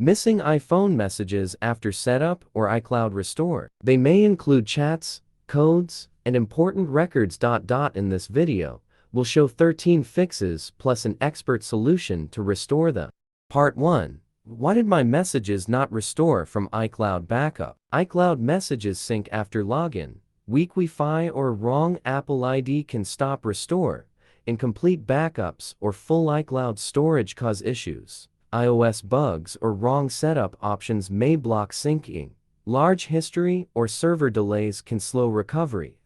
Missing iPhone messages after setup or iCloud restore. They may include chats, codes, and important records. In this video, we'll show 13 fixes plus an expert solution to restore them. Part 1. Why did my messages not restore from iCloud backup? iCloud messages sync after login. Weak Wi-Fi or wrong Apple ID can stop restore. Incomplete backups or full iCloud storage cause issues. iOS bugs or wrong setup options may block syncing. Large history or server delays can slow recovery.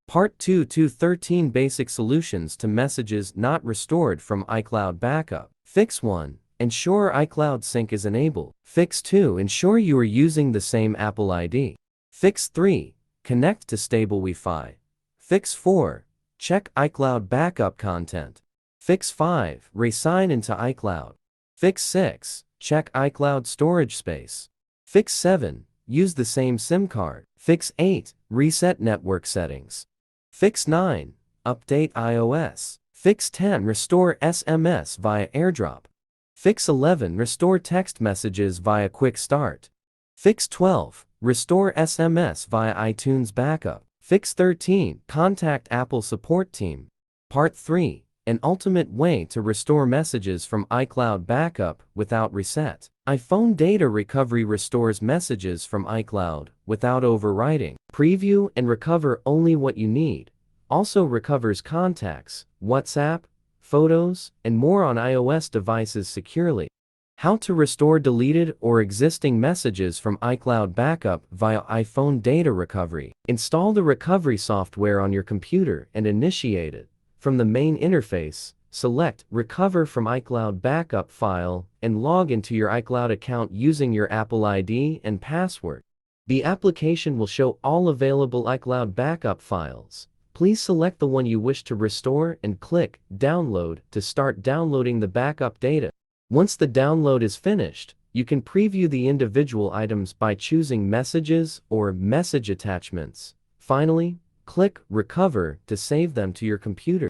Part 2 to 13 basic solutions to messages not restored from iCloud backup. Fix 1. Ensure iCloud sync is enabled. Fix 2. Ensure you are using the same Apple ID. Fix 3. Connect to stable Wi-Fi. Fix 4. Check iCloud backup content. Fix 5. Resign into iCloud. Fix 6. Check iCloud storage space. Fix 7. Use the same SIM card. Fix 8. Reset network settings. Fix 9. Update iOS. Fix 10. Restore SMS via AirDrop. Fix 11. Restore text messages via Quick Start. Fix 12. Restore SMS via iTunes Backup. Fix 13. Contact Apple Support Team. Part 3. An ultimate way to restore messages from iCloud backup without reset. iPhone data recovery restores messages from iCloud without overwriting. Preview and recover only what you need. Also recovers contacts, WhatsApp, photos, and more on iOS devices securely. How to restore deleted or existing messages from iCloud backup via iPhone data recovery. Install the recovery software on your computer and initiate it. From the main interface, select Recover from iCloud Backup file and log into your iCloud account using your Apple ID and password. The application will show all available iCloud backup files. Please select the one you wish to restore and click Download to start downloading the backup data. Once the download is finished, you can preview the individual items by choosing Messages or Message Attachments. Finally, click Recover to save them to your computer.